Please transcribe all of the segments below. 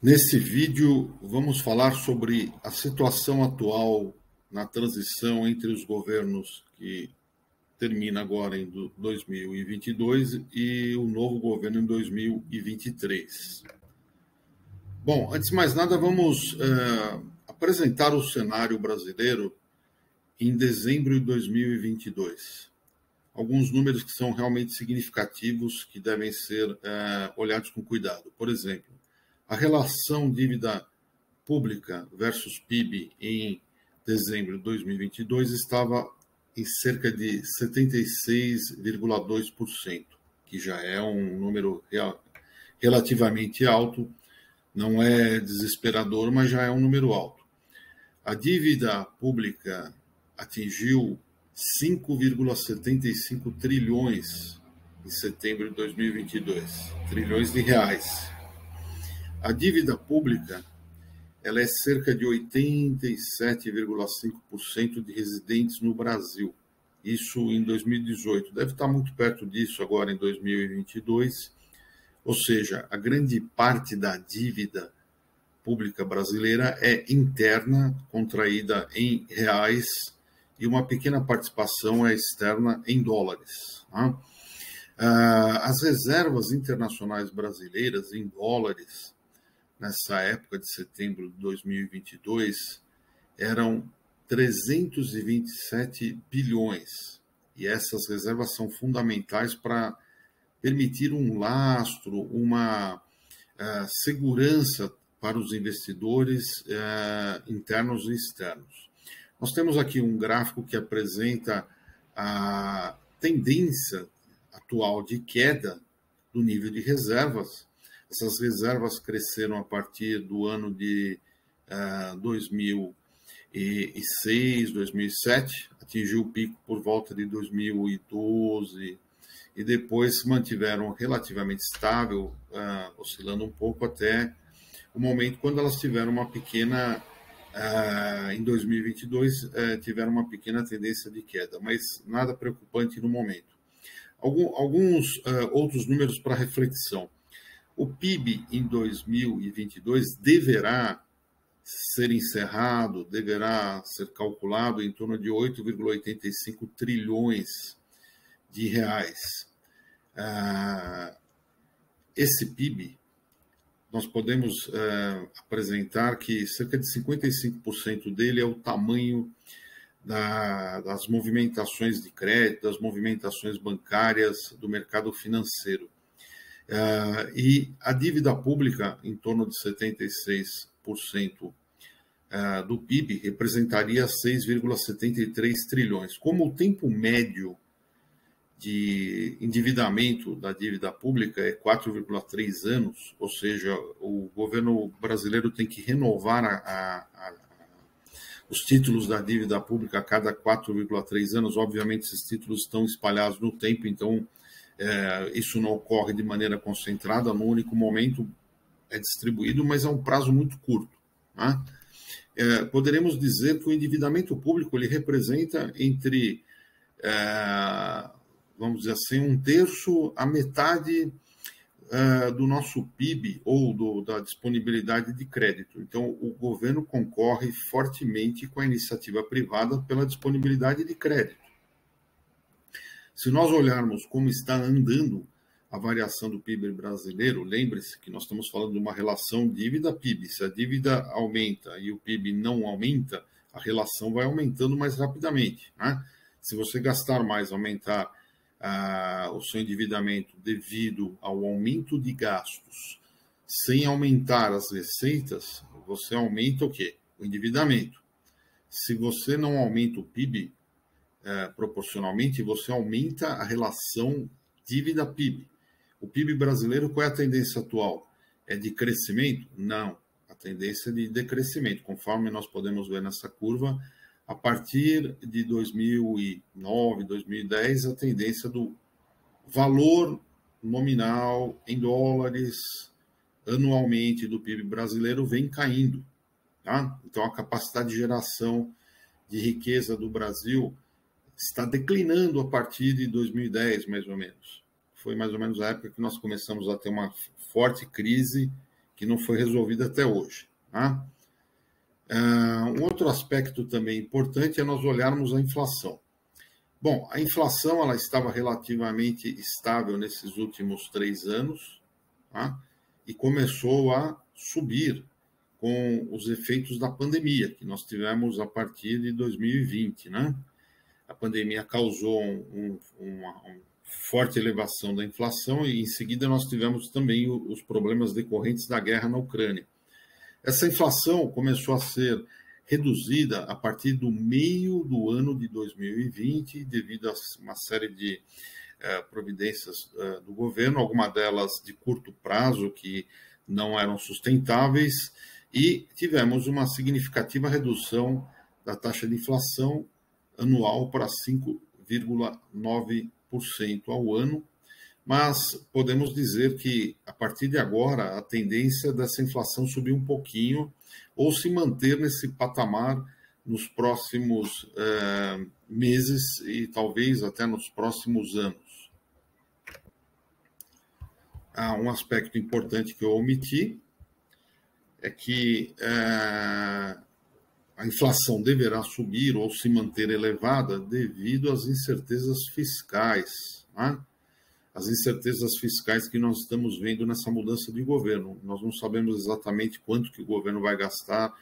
Nesse vídeo, vamos falar sobre a situação atual na transição entre os governos que termina agora em 2022 e o novo governo em 2023. Bom, antes de mais nada, vamos apresentar o cenário brasileiro em dezembro de 2022. Alguns números que são realmente significativos que devem ser olhados com cuidado. Por exemplo, a relação dívida pública versus PIB em dezembro de 2022 estava em cerca de 76,2%, que já é um número relativamente alto, não é desesperador, mas já é um número alto. A dívida pública atingiu 5,75 trilhões em setembro de 2022, trilhões de reais. A dívida pública ela é cerca de 87,5% de residentes no Brasil. Isso em 2018. Deve estar muito perto disso agora em 2022. Ou seja, a grande parte da dívida pública brasileira é interna, contraída em reais, e uma pequena participação é externa em dólares. As reservas internacionais brasileiras em dólares nessa época de setembro de 2022, eram 327 bilhões. E essas reservas são fundamentais para permitir um lastro, uma segurança para os investidores internos e externos. Nós temos aqui um gráfico que apresenta a tendência atual de queda do nível de reservas. Essas reservas cresceram a partir do ano de 2006, 2007, atingiu o pico por volta de 2012 e depois se mantiveram relativamente estável, oscilando um pouco até o momento quando elas tiveram uma pequena, em 2022, tiveram uma pequena tendência de queda, mas nada preocupante no momento. Alguns outros números para reflexão. O PIB em 2022 deverá ser encerrado, deverá ser calculado em torno de 8,85 trilhões de reais. Esse PIB, nós podemos apresentar que cerca de 55% dele é o tamanho das movimentações de crédito, das movimentações bancárias do mercado financeiro. E a dívida pública, em torno de 76% do PIB, representaria 6,73 trilhões. Como o tempo médio de endividamento da dívida pública é 4,3 anos, ou seja, o governo brasileiro tem que renovar os títulos da dívida pública a cada 4,3 anos. Obviamente, esses títulos estão espalhados no tempo, então isso não ocorre de maneira concentrada, no único momento é distribuído, mas é um prazo muito curto. Poderemos dizer que o endividamento público ele representa entre, vamos dizer assim, um terço a metade do nosso PIB ou da disponibilidade de crédito. Então, o governo concorre fortemente com a iniciativa privada pela disponibilidade de crédito. Se nós olharmos como está andando a variação do PIB brasileiro, lembre-se que nós estamos falando de uma relação dívida-PIB. Se a dívida aumenta e o PIB não aumenta, a relação vai aumentando mais rapidamente. Se você gastar mais, aumentar o seu endividamento devido ao aumento de gastos, sem aumentar as receitas, você aumenta o quê? O endividamento. Se você não aumenta o PIB, proporcionalmente, você aumenta a relação dívida-PIB. O PIB brasileiro, qual é a tendência atual? É de crescimento? Não. A tendência é de decrescimento, conforme nós podemos ver nessa curva. A partir de 2009, 2010, a tendência do valor nominal em dólares anualmente do PIB brasileiro vem caindo. Então, a capacidade de geração de riqueza do Brasil está declinando a partir de 2010, mais ou menos. Foi mais ou menos a época que nós começamos a ter uma forte crise que não foi resolvida até hoje. Tá? Um outro aspecto também importante é nós olharmos a inflação. Bom, a inflação ela estava relativamente estável nesses últimos 3 anos, tá? E começou a subir com os efeitos da pandemia, que nós tivemos a partir de 2020, né? A pandemia causou uma forte elevação da inflação e, em seguida, nós tivemos também os problemas decorrentes da guerra na Ucrânia. Essa inflação começou a ser reduzida a partir do meio do ano de 2020, devido a uma série de providências do governo, algumas delas de curto prazo, que não eram sustentáveis, e tivemos uma significativa redução da taxa de inflação anual para 5,9% ao ano, mas podemos dizer que, a partir de agora, a tendência dessa inflação subir um pouquinho ou se manter nesse patamar nos próximos meses e talvez até nos próximos anos. Um aspecto importante que eu omiti é que a inflação deverá subir ou se manter elevada devido às incertezas fiscais, né? As incertezas fiscais que nós estamos vendo nessa mudança de governo. Nós não sabemos exatamente quanto que o governo vai gastar,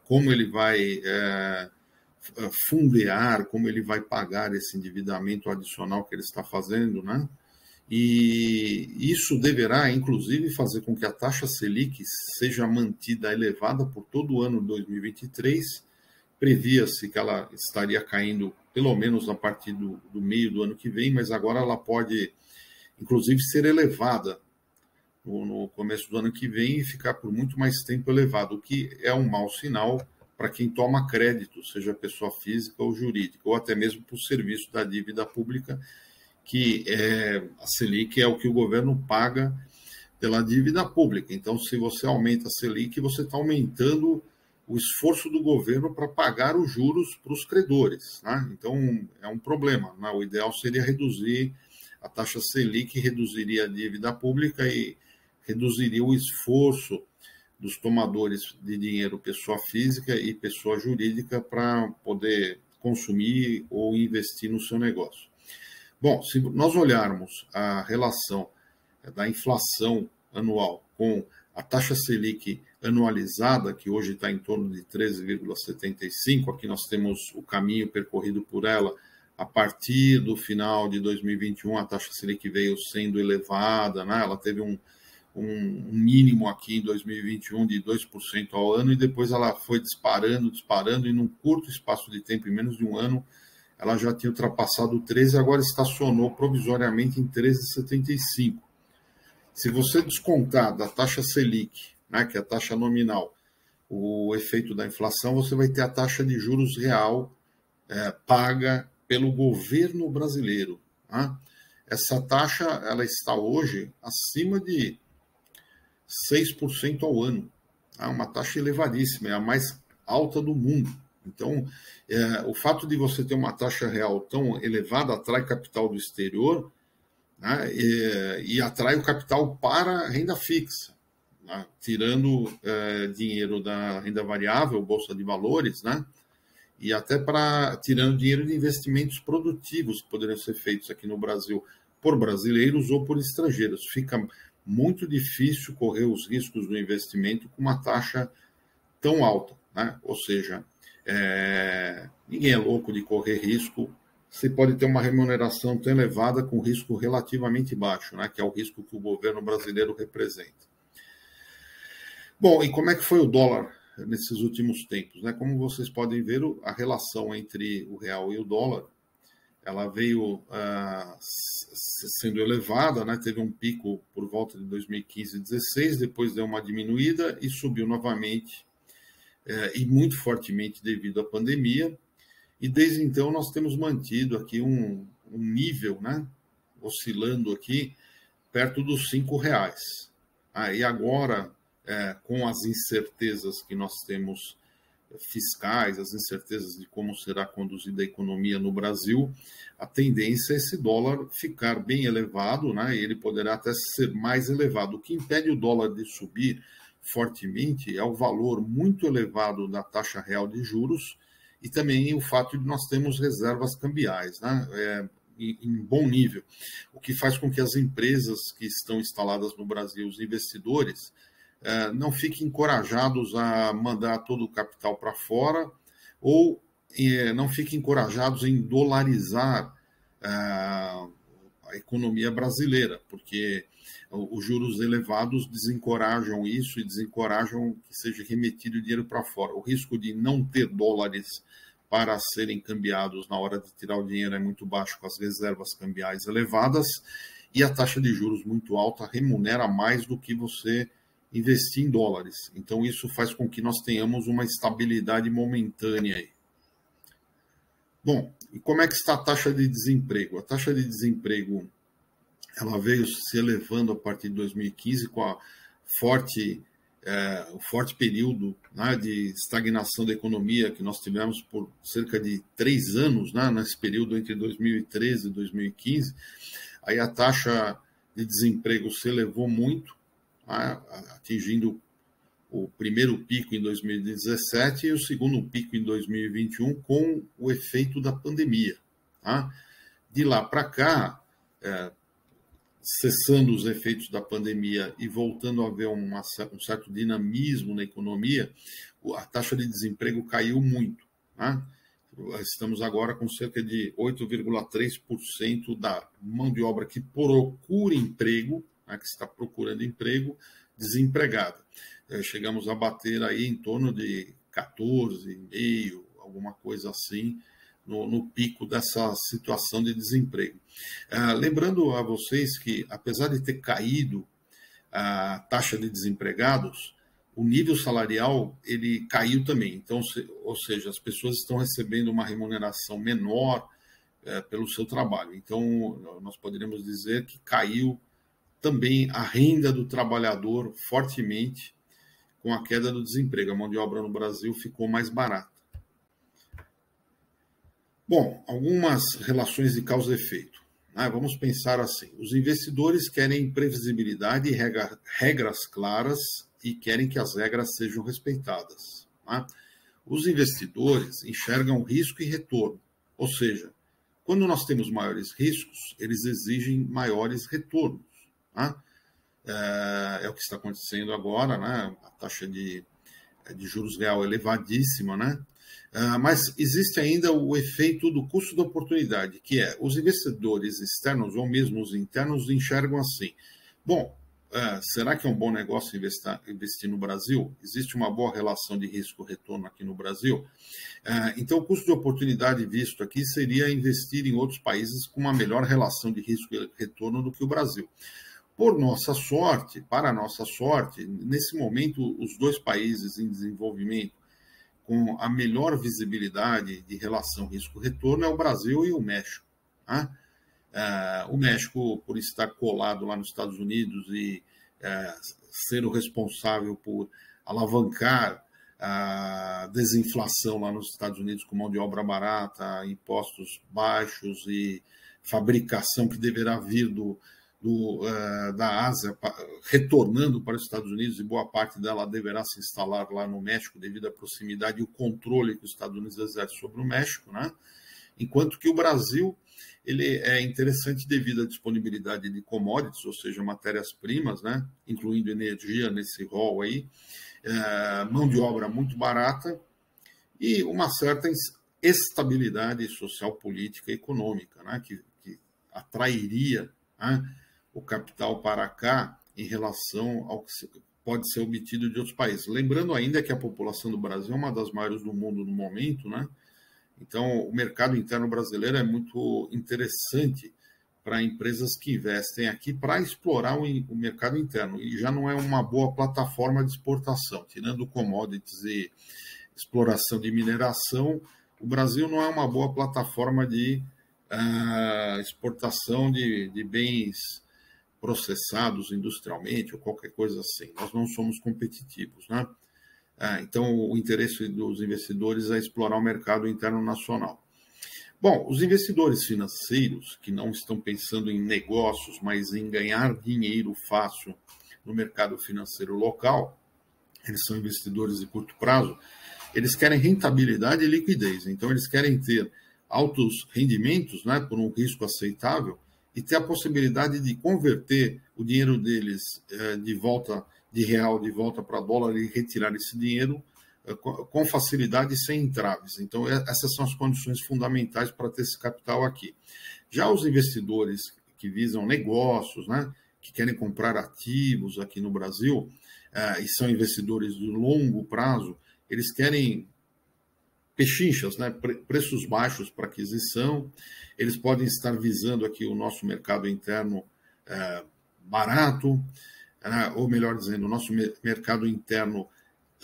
como ele vai fundear, como ele vai pagar esse endividamento adicional que ele está fazendo, né? E isso deverá, inclusive, fazer com que a taxa Selic seja mantida elevada por todo o ano de 2023. Previa-se que ela estaria caindo pelo menos a partir do meio do ano que vem, mas agora ela pode, inclusive, ser elevada no começo do ano que vem e ficar por muito mais tempo elevado, o que é um mau sinal para quem toma crédito, seja pessoa física ou jurídica, ou até mesmo para o serviço da dívida pública, que a Selic é o que o governo paga pela dívida pública. Então, se você aumenta a Selic, você está aumentando o esforço do governo para pagar os juros para os credores, né? Então, é um problema, né? O ideal seria reduzir a taxa Selic, reduziria a dívida pública e reduziria o esforço dos tomadores de dinheiro, pessoa física e pessoa jurídica, para poder consumir ou investir no seu negócio. Bom, se nós olharmos a relação da inflação anual com a taxa Selic anualizada, que hoje está em torno de 13,75, aqui nós temos o caminho percorrido por ela. A partir do final de 2021, a taxa Selic veio sendo elevada, né? Ela teve um mínimo aqui em 2021 de 2% ao ano, e depois ela foi disparando, e num curto espaço de tempo, em menos de um ano, ela já tinha ultrapassado o 13, agora estacionou provisoriamente em 13,75. Se você descontar da taxa Selic, né, que é a taxa nominal, o efeito da inflação, você vai ter a taxa de juros real paga pelo governo brasileiro. Né? Essa taxa ela está hoje acima de 6% ao ano. É uma taxa elevadíssima, é a mais alta do mundo. Então, o fato de você ter uma taxa real tão elevada atrai capital do exterior, né, e atrai o capital para a renda fixa, né, tirando dinheiro da renda variável, bolsa de valores, né, e até tirando dinheiro de investimentos produtivos que poderiam ser feitos aqui no Brasil por brasileiros ou por estrangeiros. Fica muito difícil correr os riscos do investimento com uma taxa tão alta, né? Ou seja, ninguém é louco de correr risco. Você pode ter uma remuneração tão elevada com risco relativamente baixo, né? Que é o risco que o governo brasileiro representa. Bom, e como é que foi o dólar nesses últimos tempos, né? Como vocês podem ver, a relação entre o real e o dólar, ela veio sendo elevada, né? Teve um pico por volta de 2015 e 2016, depois deu uma diminuída e subiu novamente, e muito fortemente devido à pandemia. E desde então nós temos mantido aqui um nível, né? Oscilando aqui perto dos R$5. E agora, com as incertezas que nós temos fiscais, as incertezas de como será conduzida a economia no Brasil, a tendência é esse dólar ficar bem elevado, né? Ele poderá até ser mais elevado. O que impede o dólar de subir fortemente é o valor muito elevado da taxa real de juros e também o fato de nós termos reservas cambiais, né? Em bom nível, o que faz com que as empresas que estão instaladas no Brasil, os investidores, não fiquem encorajados a mandar todo o capital para fora ou não fiquem encorajados em dolarizar a economia brasileira, porque os juros elevados desencorajam isso e desencorajam que seja remetido dinheiro para fora. O risco de não ter dólares para serem cambiados na hora de tirar o dinheiro é muito baixo, com as reservas cambiais elevadas, e a taxa de juros muito alta remunera mais do que você investir em dólares. Então, isso faz com que nós tenhamos uma estabilidade momentânea aí. Bom, e como é que está a taxa de desemprego? A taxa de desemprego ela veio se elevando a partir de 2015 com a o forte período, né, de estagnação da economia que nós tivemos por cerca de 3 anos, né, nesse período entre 2013 e 2015. Aí a taxa de desemprego se elevou muito, né, atingindo o primeiro pico em 2017 e o segundo pico em 2021 com o efeito da pandemia. Tá? De lá para cá, cessando os efeitos da pandemia e voltando a haver um certo dinamismo na economia, a taxa de desemprego caiu muito. Né? Estamos agora com cerca de 8,3% da mão de obra que procura emprego, né, que está procurando emprego, desempregada. Chegamos a bater aí em torno de 14,5%, alguma coisa assim, no pico dessa situação de desemprego. Lembrando a vocês que, apesar de ter caído a taxa de desempregados, o nível salarial ele caiu também. Então, ou seja, as pessoas estão recebendo uma remuneração menor pelo seu trabalho. Então, nós poderíamos dizer que caiu também a renda do trabalhador fortemente com a queda do desemprego. A mão de obra no Brasil ficou mais barata. Bom, algumas relações de causa e efeito. Vamos pensar assim. Os investidores querem previsibilidade e regras claras e querem que as regras sejam respeitadas. Os investidores enxergam risco e retorno. Ou seja, quando nós temos maiores riscos, eles exigem maiores retornos. É o que está acontecendo agora, né? A taxa de juros real elevadíssima, né? Mas existe ainda o efeito do custo da oportunidade, que é os investidores externos ou mesmo os internos enxergam assim: bom, será que é um bom negócio investir no Brasil? Existe uma boa relação de risco-retorno aqui no Brasil? Então, o custo de oportunidade visto aqui seria investir em outros países com uma melhor relação de risco e retorno do que o Brasil. Por nossa sorte, para nossa sorte, nesse momento, os dois países em desenvolvimento com a melhor visibilidade de relação risco-retorno é o Brasil e o México. O México, por estar colado lá nos Estados Unidos e ser o responsável por alavancar a desinflação lá nos Estados Unidos com mão de obra barata, impostos baixos e fabricação que deverá vir da Ásia, retornando para os Estados Unidos, e boa parte dela deverá se instalar lá no México devido à proximidade e o controle que os Estados Unidos exercem sobre o México, né? Enquanto que o Brasil ele é interessante devido à disponibilidade de commodities, ou seja, matérias-primas, né? Incluindo energia nesse rol aí, mão de obra muito barata e uma certa estabilidade social, política e econômica, né? que atrairia, né, o capital para cá em relação ao que pode ser obtido de outros países. Lembrando ainda que a população do Brasil é uma das maiores do mundo no momento, né? Então, o mercado interno brasileiro é muito interessante para empresas que investem aqui para explorar o mercado interno. E já não é uma boa plataforma de exportação. Tirando commodities e exploração de mineração, o Brasil não é uma boa plataforma de exportação de bens processados industrialmente ou qualquer coisa assim. Nós não somos competitivos, né? Então, o interesse dos investidores é explorar o mercado interno nacional. Bom, os investidores financeiros que não estão pensando em negócios, mas em ganhar dinheiro fácil no mercado financeiro local, eles são investidores de curto prazo, eles querem rentabilidade e liquidez. Então, eles querem ter altos rendimentos, né, por um risco aceitável, e ter a possibilidade de converter o dinheiro deles de volta de real, de volta para dólar e retirar esse dinheiro com facilidade e sem entraves. Então, essas são as condições fundamentais para ter esse capital aqui. Já os investidores que visam negócios, né, que querem comprar ativos aqui no Brasil, e são investidores de longo prazo, eles querem pechinchas, né, preços baixos para aquisição, eles podem estar visando aqui o nosso mercado interno barato, ou melhor dizendo, o nosso mercado interno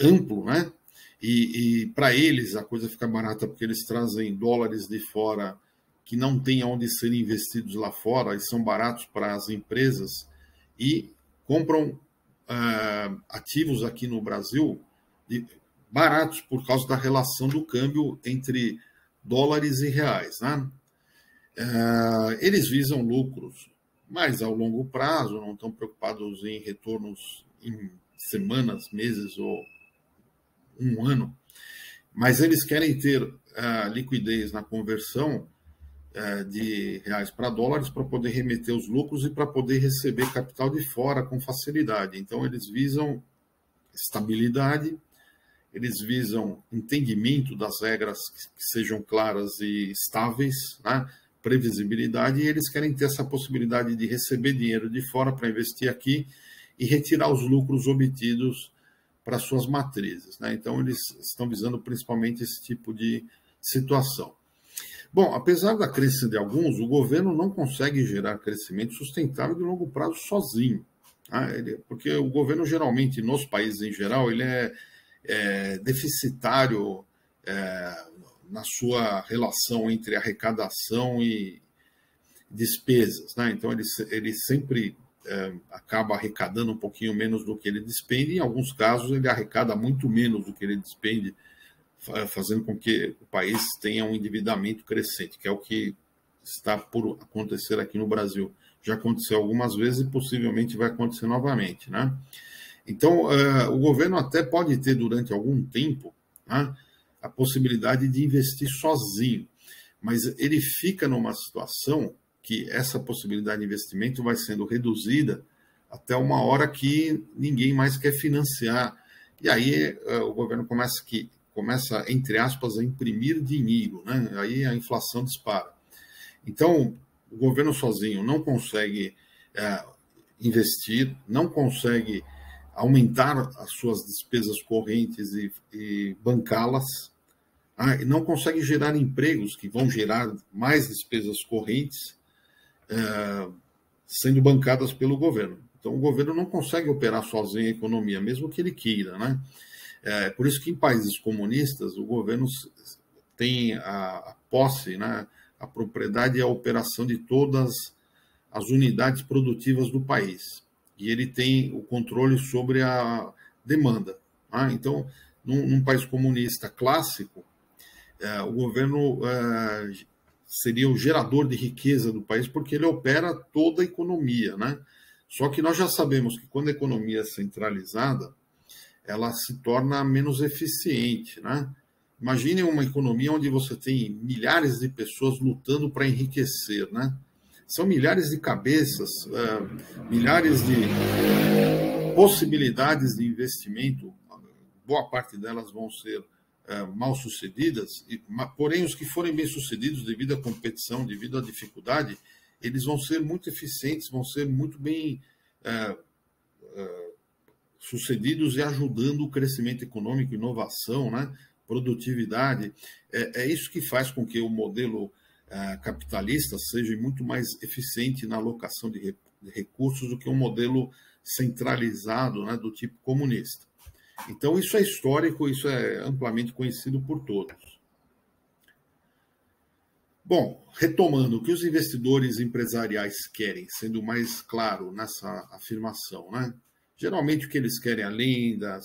amplo, né? E para eles a coisa fica barata porque eles trazem dólares de fora que não tem onde serem investidos lá fora e são baratos para as empresas e compram ativos aqui no Brasil baratos por causa da relação do câmbio entre dólares e reais, né? Eles visam lucros, mas ao longo prazo não estão preocupados em retornos em semanas, meses ou um ano, mas eles querem ter liquidez na conversão de reais para dólares para poder remeter os lucros e para poder receber capital de fora com facilidade. Então, eles visam estabilidade, eles visam entendimento das regras que sejam claras e estáveis, né? Previsibilidade, e eles querem ter essa possibilidade de receber dinheiro de fora para investir aqui e retirar os lucros obtidos para suas matrizes, né? Então, eles estão visando principalmente esse tipo de situação. Bom, apesar da crença de alguns, o governo não consegue gerar crescimento sustentável de longo prazo sozinho, tá? Porque o governo, geralmente, nos países em geral, ele é deficitário na sua relação entre arrecadação e despesas, né? Então, ele sempre acaba arrecadando um pouquinho menos do que ele despende, em alguns casos ele arrecada muito menos do que ele despende, fazendo com que o país tenha um endividamento crescente, que é o que está por acontecer aqui no Brasil. Já aconteceu algumas vezes e possivelmente vai acontecer novamente, né? Então, o governo até pode ter, durante algum tempo, né, a possibilidade de investir sozinho, mas ele fica numa situação que essa possibilidade de investimento vai sendo reduzida até uma hora que ninguém mais quer financiar. E aí o governo começa, entre aspas, a imprimir dinheiro, né? Aí a inflação dispara. Então, o governo sozinho não consegue investir, não consegue aumentar as suas despesas correntes e bancá-las, e não consegue gerar empregos que vão gerar mais despesas correntes sendo bancadas pelo governo. Então, o governo não consegue operar sozinho a economia, mesmo que ele queira, né? Por isso que em países comunistas o governo tem a posse, né, a propriedade e a operação de todas as unidades produtivas do país. E ele tem o controle sobre a demanda. Né? Então, num país comunista clássico, o governo seria o gerador de riqueza do país, porque ele opera toda a economia, né? Só que nós já sabemos que quando a economia é centralizada, ela se torna menos eficiente, né? Imagine uma economia onde você tem milhares de pessoas lutando para enriquecer, né? São milhares de cabeças, milhares de possibilidades de investimento, boa parte delas vão ser mal sucedidas, porém os que forem bem sucedidos devido à competição, devido à dificuldade, eles vão ser muito eficientes, vão ser muito bem sucedidos e ajudando o crescimento econômico, inovação, né? Produtividade. É isso que faz com que o modelo capitalista seja muito mais eficiente na alocação de recursos do que um modelo centralizado, né, do tipo comunista. Então, isso é histórico, isso é amplamente conhecido por todos. Bom, retomando, o que os investidores empresariais querem, sendo mais claro nessa afirmação, né? Geralmente o que eles querem, além da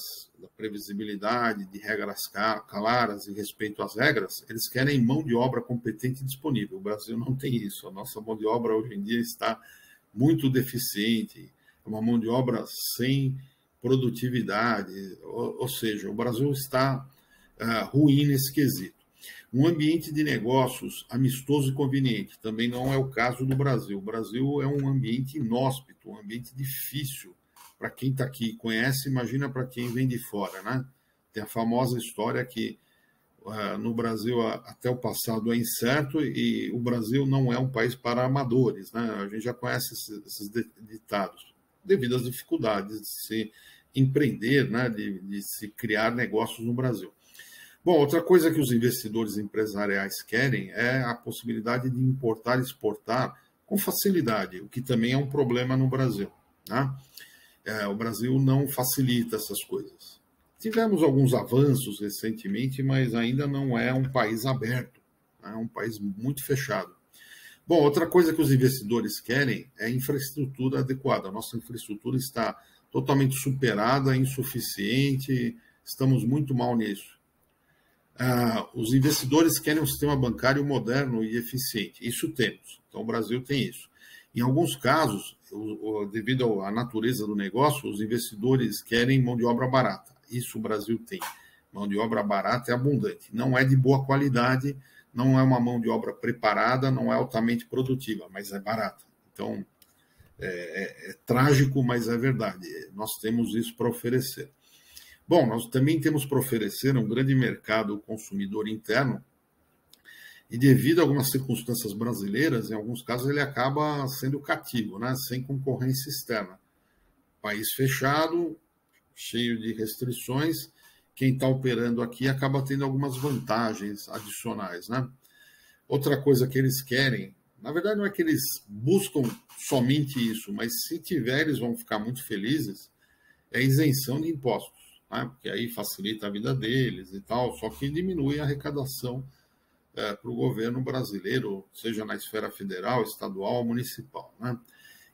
previsibilidade, de regras claras e respeito às regras, eles querem mão de obra competente e disponível. O Brasil não tem isso. A nossa mão de obra hoje em dia está muito deficiente, é uma mão de obra sem produtividade, ou seja, o Brasil está ruim nesse quesito. Um ambiente de negócios amistoso e conveniente também não é o caso do Brasil. O Brasil é um ambiente inóspito, um ambiente difícil. Para quem está aqui e conhece, imagina para quem vem de fora, né? Tem a famosa história que no Brasil até o passado é incerto e o Brasil não é um país para amadores, né? A gente já conhece esses ditados, devido às dificuldades de se empreender, né? De se criar negócios no Brasil. Bom, outra coisa que os investidores empresariais querem é a possibilidade de importar e exportar com facilidade, o que também é um problema no Brasil, né? O Brasil não facilita essas coisas. Tivemos alguns avanços recentemente, mas ainda não é um país aberto, é um país muito fechado. Bom, outra coisa que os investidores querem é infraestrutura adequada. A nossa infraestrutura está totalmente superada, insuficiente, estamos muito mal nisso. Os investidores querem um sistema bancário moderno e eficiente. Isso temos. Então, o Brasil tem isso. Em alguns casos, devido à natureza do negócio, os investidores querem mão de obra barata. Isso o Brasil tem. Mão de obra barata é abundante. Não é de boa qualidade, não é uma mão de obra preparada, não é altamente produtiva, mas é barata. Então, é trágico, mas é verdade. Nós temos isso para oferecer. Bom, nós também temos para oferecer um grande mercado consumidor interno, e devido a algumas circunstâncias brasileiras, em alguns casos ele acaba sendo cativo, né? Sem concorrência externa. País fechado, cheio de restrições, quem está operando aqui acaba tendo algumas vantagens adicionais, né? Outra coisa que eles querem, na verdade não é que eles buscam somente isso, mas se tiver eles vão ficar muito felizes, é isenção de impostos, né? Porque aí facilita a vida deles e tal, só que diminui a arrecadação para o governo brasileiro, seja na esfera federal, estadual ou municipal, né?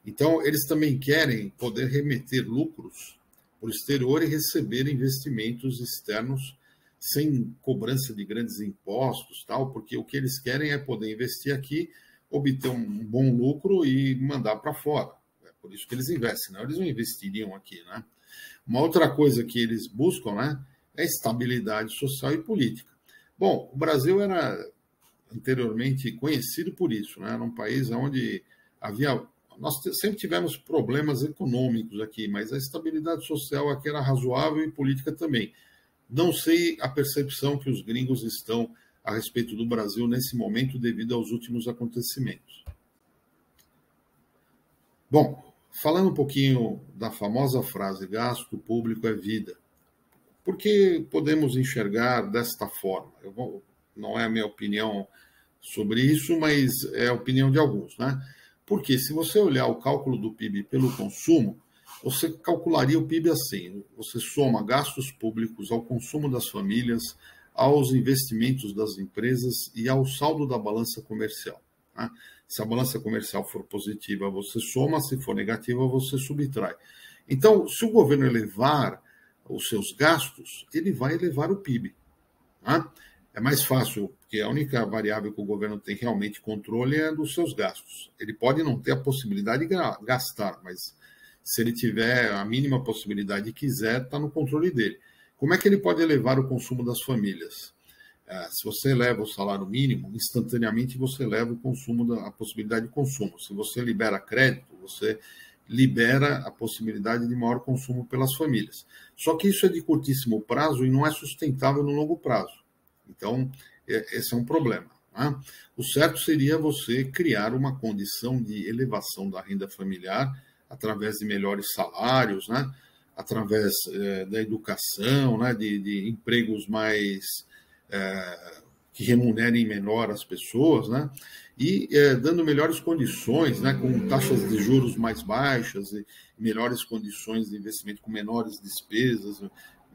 Então, eles também querem poder remeter lucros para o exterior e receber investimentos externos sem cobrança de grandes impostos, tal, porque o que eles querem é poder investir aqui, obter um bom lucro e mandar para fora. É por isso que eles investem, né? Eles não investiriam aqui, né? Uma outra coisa que eles buscam, né, é estabilidade social e política. Bom, o Brasil era anteriormente conhecido por isso, né? Era um país onde havia... Nós sempre tivemos problemas econômicos aqui, mas a estabilidade social aqui era razoável e política também. Não sei a percepção que os gringos estão a respeito do Brasil nesse momento devido aos últimos acontecimentos. Bom, falando um pouquinho da famosa frase gasto público é vida. Por que podemos enxergar desta forma? Não é a minha opinião sobre isso, mas é a opinião de alguns, né? Porque se você olhar o cálculo do PIB pelo consumo, você calcularia o PIB assim, você soma gastos públicos ao consumo das famílias, aos investimentos das empresas e ao saldo da balança comercial, né? Se a balança comercial for positiva, você soma, se for negativa, você subtrai. Então, se o governo elevar os seus gastos, ele vai elevar o PIB, né? É mais fácil, porque a única variável que o governo tem realmente controle é dos seus gastos. Ele pode não ter a possibilidade de gastar, mas se ele tiver a mínima possibilidade e quiser, está no controle dele. Como é que ele pode elevar o consumo das famílias? Se você eleva o salário mínimo, instantaneamente você eleva o consumo, a possibilidade de consumo. Se você libera crédito, você libera a possibilidade de maior consumo pelas famílias. Só que isso é de curtíssimo prazo e não é sustentável no longo prazo. Então, esse é um problema, né? O certo seria você criar uma condição de elevação da renda familiar através de melhores salários, né? Através da educação, né? De empregos mais que remunerem menor as pessoas, né? E dando melhores condições, né? Com taxas de juros mais baixas e melhores condições de investimento com menores despesas,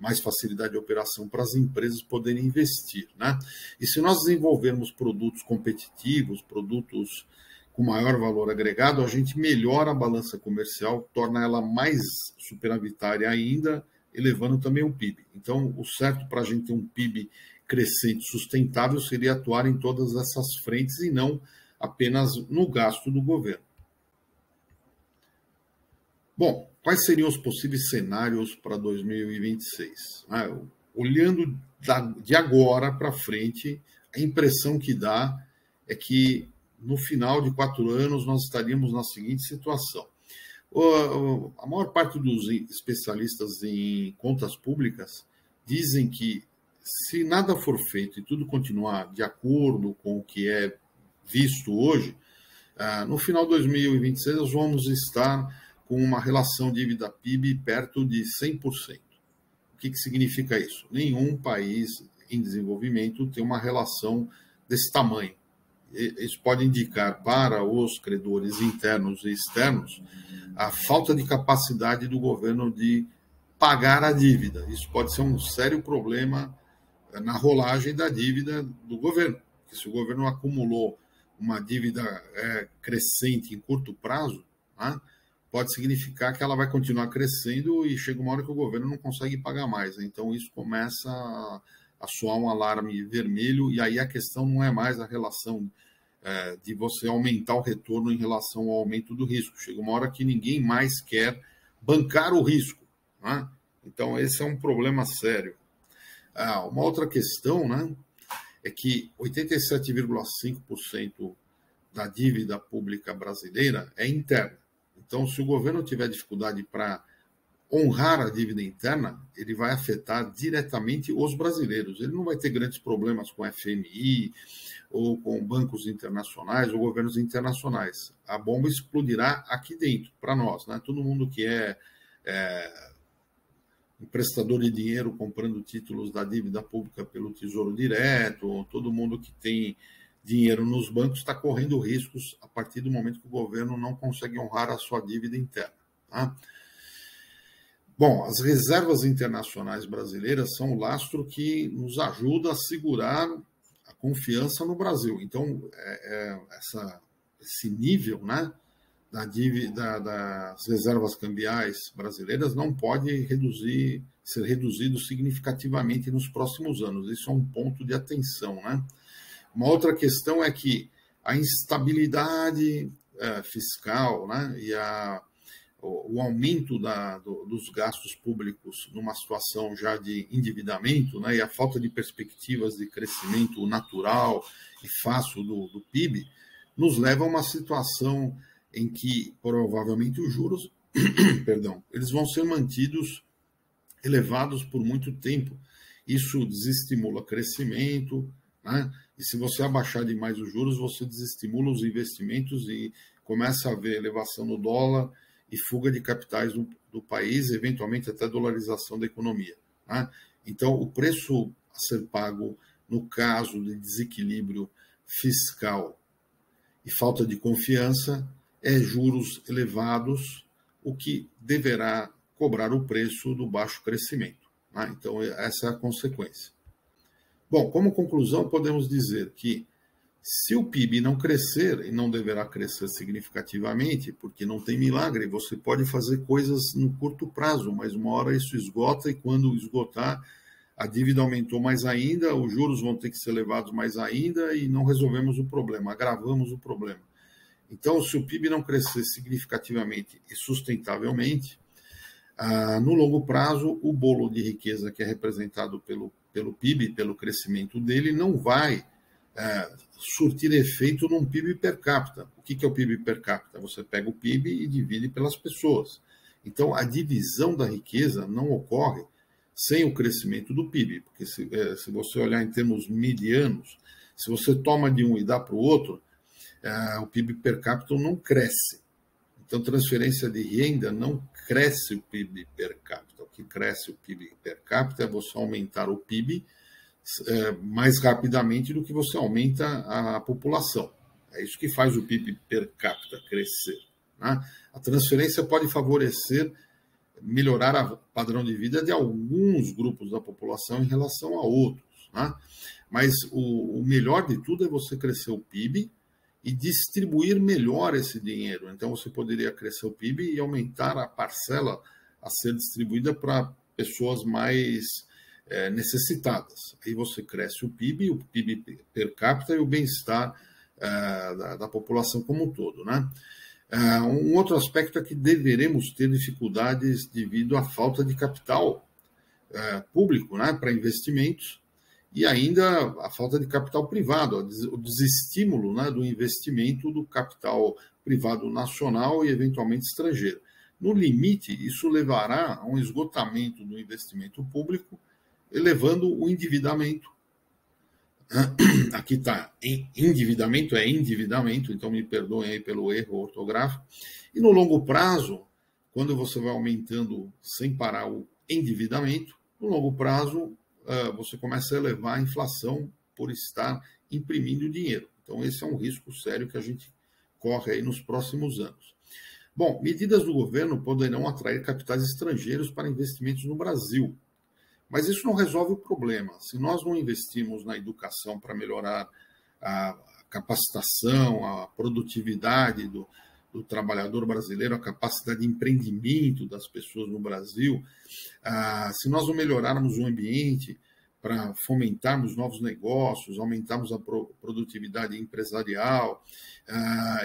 mais facilidade de operação para as empresas poderem investir, né? E se nós desenvolvermos produtos competitivos, produtos com maior valor agregado, a gente melhora a balança comercial, torna ela mais superavitária ainda, elevando também o PIB. Então, o certo para a gente ter um PIB crescente, sustentável, seria atuar em todas essas frentes e não apenas no gasto do governo. Bom, quais seriam os possíveis cenários para 2026? Olhando de agora para frente, a impressão que dá é que no final de 4 anos nós estaríamos na seguinte situação. A maior parte dos especialistas em contas públicas dizem que, se nada for feito e tudo continuar de acordo com o que é visto hoje, no final de 2026 nós vamos estar com uma relação dívida-PIB perto de 100%. O que significa isso? Nenhum país em desenvolvimento tem uma relação desse tamanho. Isso pode indicar para os credores internos e externos a falta de capacidade do governo de pagar a dívida. Isso pode ser um sério problema na rolagem da dívida do governo. Porque se o governo acumulou uma dívida crescente em curto prazo, pode significar que ela vai continuar crescendo e chega uma hora que o governo não consegue pagar mais. Então, isso começa a soar um alarme vermelho, e aí a questão não é mais a relação de você aumentar o retorno em relação ao aumento do risco. Chega uma hora que ninguém mais quer bancar o risco. Então, esse é um problema sério. Uma outra questão, é que 87,5% da dívida pública brasileira é interna. Então, se o governo tiver dificuldade para honrar a dívida interna, ele vai afetar diretamente os brasileiros. Ele não vai ter grandes problemas com FMI ou com bancos internacionais ou governos internacionais. A bomba explodirá aqui dentro, para nós. Todo mundo que é emprestador de dinheiro comprando títulos da dívida pública pelo Tesouro Direto, todo mundo que tem dinheiro nos bancos está correndo riscos a partir do momento que o governo não consegue honrar a sua dívida interna. Bom, as reservas internacionais brasileiras são o lastro que nos ajuda a segurar a confiança no Brasil. Então, esse nível da dívida das reservas cambiais brasileiras não pode ser reduzido significativamente nos próximos anos. Isso é um ponto de atenção. Uma outra questão é que a instabilidade fiscal e o aumento dos gastos públicos numa situação já de endividamento, e a falta de perspectivas de crescimento natural e fácil do PIB, nos leva a uma situação em que provavelmente os juros eles vão ser mantidos elevados por muito tempo. Isso desestimula crescimento, e se você abaixar demais os juros, você desestimula os investimentos e começa a haver elevação no dólar e fuga de capitais do país, eventualmente até dolarização da economia. Então, o preço a ser pago no caso de desequilíbrio fiscal e falta de confiança é juros elevados, o que deverá cobrar o preço do baixo crescimento. Então, essa é a consequência. Bom, como conclusão, podemos dizer que se o PIB não crescer, e não deverá crescer significativamente, porque não tem milagre, você pode fazer coisas no curto prazo, mas uma hora isso esgota, e quando esgotar, a dívida aumentou mais ainda, os juros vão ter que ser elevados mais ainda, e não resolvemos o problema, agravamos o problema. Então, se o PIB não crescer significativamente e sustentavelmente, no longo prazo, o bolo de riqueza que é representado pelo PIB, pelo crescimento dele, não vai surtir efeito num PIB per capita. O que é o PIB per capita? Você pega o PIB e divide pelas pessoas. Então, a divisão da riqueza não ocorre sem o crescimento do PIB, porque se você olhar em termos medianos, se você toma de um e dá para o outro, o PIB per capita não cresce. Então, transferência de renda não cresce o PIB per capita. O que cresce o PIB per capita é você aumentar o PIB mais rapidamente do que você aumenta a população. É isso que faz o PIB per capita crescer. A transferência pode favorecer, melhorar o padrão de vida de alguns grupos da população em relação a outros. Mas o melhor de tudo é você crescer o PIB e distribuir melhor esse dinheiro. Então, você poderia crescer o PIB e aumentar a parcela a ser distribuída para pessoas mais necessitadas. Aí você cresce o PIB per capita e o bem-estar da população como um todo, né? Um outro aspecto é que deveremos ter dificuldades devido à falta de capital público, né, para investimentos, e ainda a falta de capital privado, o desestímulo, né, do investimento do capital privado nacional e eventualmente estrangeiro. No limite, isso levará a um esgotamento do investimento público, elevando o endividamento. Aqui está, endividamento é endividamento, então me perdoem aí pelo erro ortográfico. E no longo prazo, quando você vai aumentando sem parar o endividamento, no longo prazo você começa a elevar a inflação por estar imprimindo dinheiro. Então esse é um risco sério que a gente corre aí nos próximos anos. Bom, medidas do governo poderão atrair capitais estrangeiros para investimentos no Brasil. Mas isso não resolve o problema. Se nós não investirmos na educação para melhorar a capacitação, a produtividade do trabalhador brasileiro, a capacidade de empreendimento das pessoas no Brasil, se nós não melhorarmos o ambiente para fomentarmos novos negócios, aumentarmos a produtividade empresarial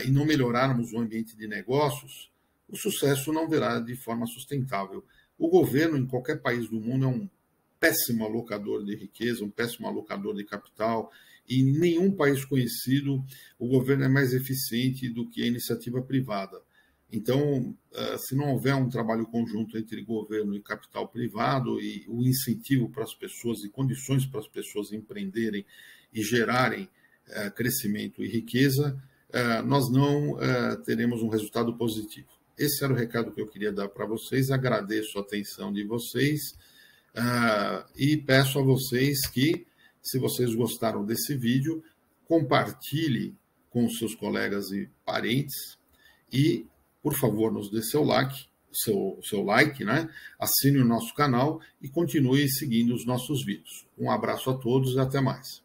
e não melhorarmos o ambiente de negócios, o sucesso não virá de forma sustentável. O governo, em qualquer país do mundo, é um péssimo alocador de riqueza, um péssimo alocador de capital, e em nenhum país conhecido o governo é mais eficiente do que a iniciativa privada. Então, se não houver um trabalho conjunto entre governo e capital privado e o incentivo para as pessoas e condições para as pessoas empreenderem e gerarem crescimento e riqueza, nós não teremos um resultado positivo. Esse era o recado que eu queria dar para vocês. Agradeço a atenção de vocês. E peço a vocês que, se vocês gostaram desse vídeo, compartilhe com seus colegas e parentes e, por favor, nos dê seu like, né? Assine o nosso canal e continue seguindo os nossos vídeos. Um abraço a todos e até mais.